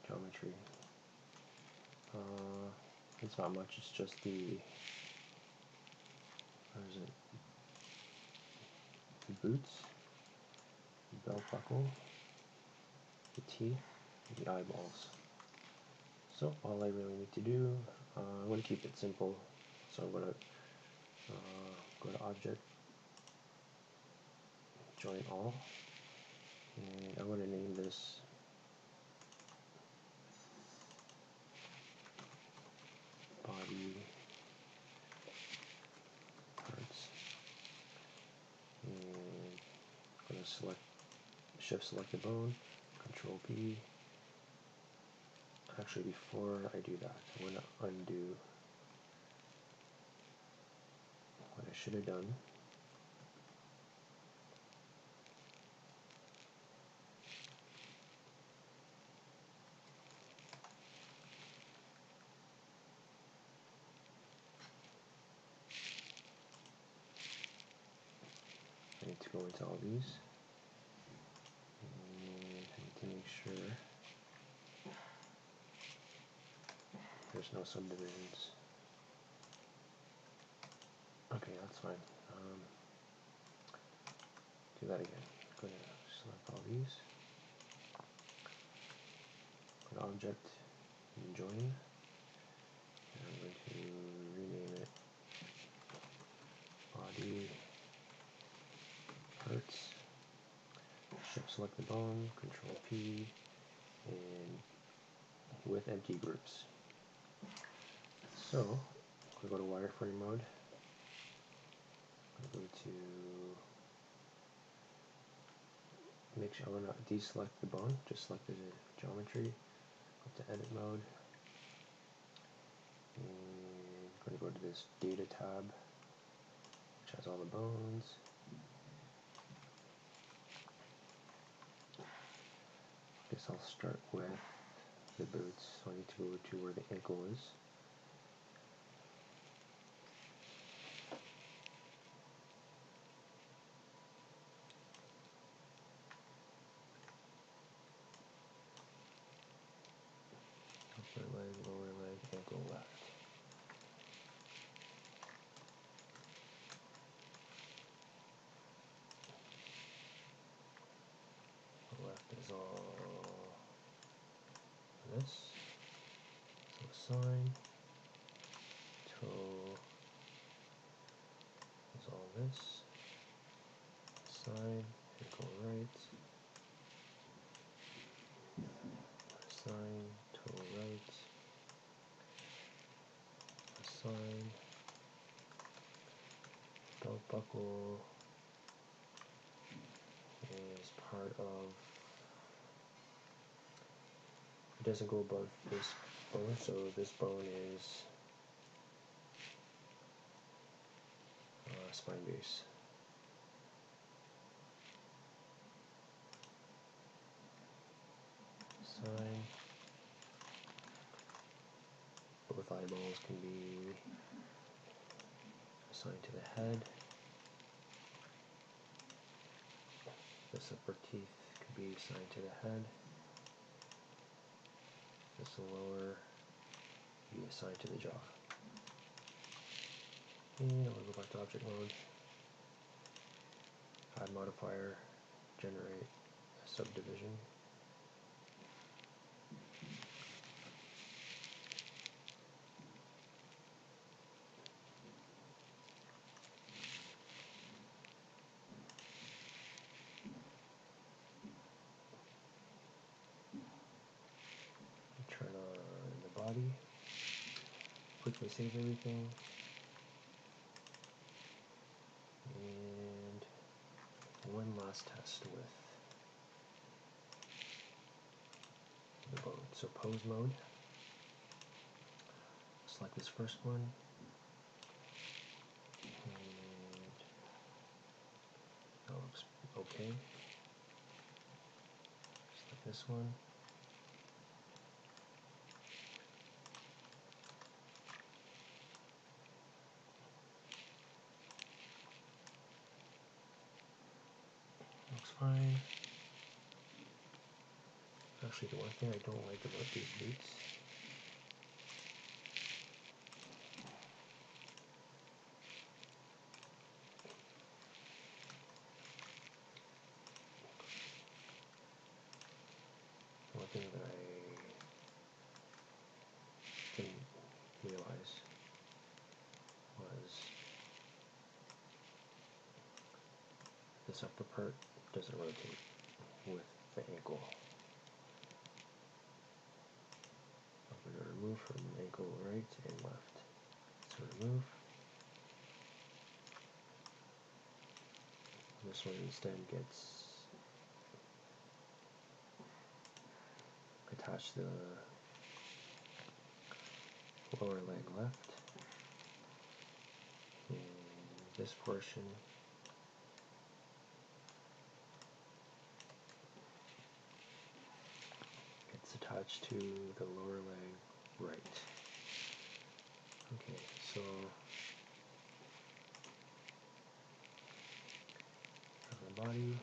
geometry. It's not much. It's just the where is it? The boots, the belt buckle, the teeth, and the eyeballs. So all I really need to do, I'm going to keep it simple. So I'm going to go to Object, Join All, and I'm going to name this Body Parts, and I'm going to Shift select the bone, Control P. Actually, before I do that, I'm going to undo what I should have done. I need to go into all these, and I need to make sure there's no subdivisions. Okay, that's fine. Do that again. Go to select all these, go to Object, and Join, and I'm going to rename it Body Parts. Shift select the bone, Control P, and with empty groups. So, we go to wireframe mode. I'm going to make sure I'm going to deselect the bone, just select the geometry, go to edit mode, and I'm going to go to this data tab, which has all the bones. I guess I'll start with the boots, so I need to go to where the ankle is. Upper leg, lower leg, ankle left. The left is all this. So sign. Toe is all this. Sign. Ankle right. Sign. Toe right. Sign. Belt buckle is part of, it doesn't go above this bone, so this bone is spine base. Sign. Both eyeballs can be assigned to the head. The upper teeth could be assigned to the head. This will lower, be assigned to the jaw. And I'll go back to object mode. Add modifier, generate a subdivision. Turn on the body. Quickly save everything. And one last test with the bone. So pose mode. Select this first one. And that looks okay. Select this one. Looks fine. Actually, the one thing I don't like about these boots one thing that I didn't realize was this upper part doesn't rotate with the ankle. I'm going to remove from ankle right and left. So remove. This one instead gets attached to the lower leg left. And this portion gets attached to the lower leg right. Okay, so the body.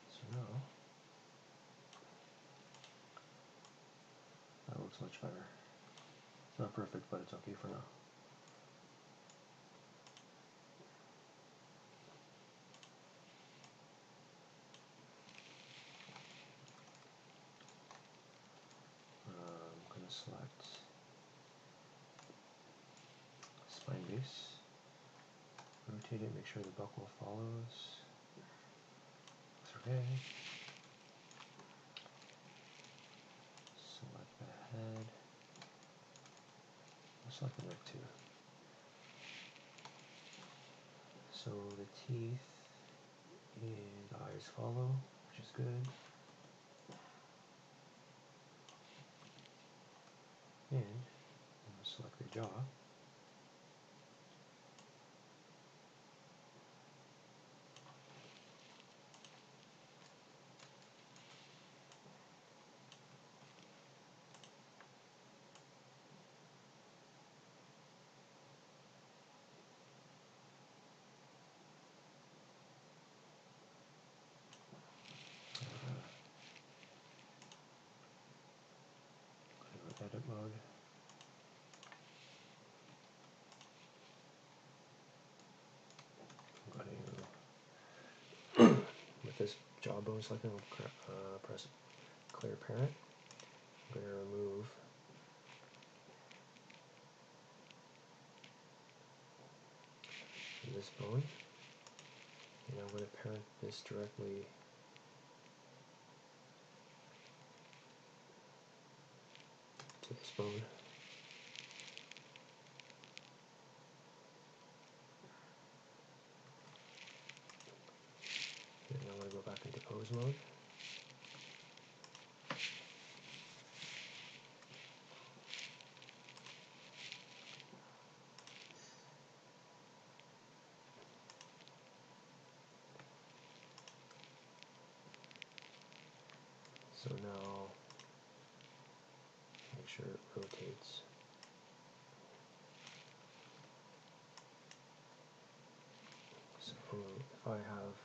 So now that looks much better. It's not perfect, but it's okay for now. I'm going to select spine base, rotate it, make sure the buckle follows. Looks okay. Select the head. I'll select the neck too. So the teeth and the eyes follow, which is good. And I'm going to select the jaw. Edit mode. I'm going to, with this jawbone selected, press clear parent. I'm going to remove this bone, and I'm going to parent this directly to this bone. And I'm going to go back into pose mode. So now, make sure it rotates. So if I have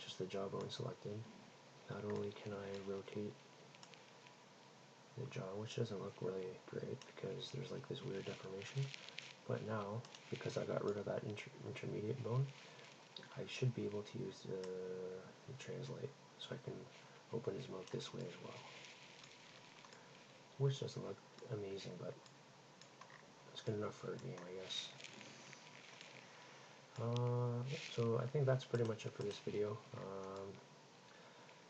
just the jawbone selected, not only can I rotate the jaw, which doesn't look really great because there's like this weird deformation, but now, because I got rid of that intermediate bone, I should be able to use the translate, so I can open his mouth this way as well. Which doesn't look amazing, but it's good enough for a game, I guess. So I think that's pretty much it for this video.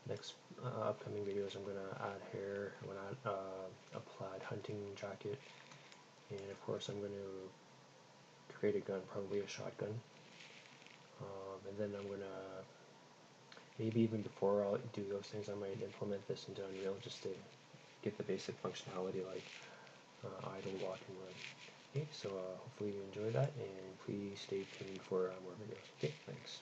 Next upcoming videos, I'm going to add hair, I'm going to add a plaid hunting jacket, and of course I'm going to create a gun, probably a shotgun. And then I'm going to, maybe even before I'll do those things, I might implement this into Unreal just to get the basic functionality like idle, walk, and run. Okay, so hopefully you enjoyed that, and please stay tuned for more videos. Okay, thanks.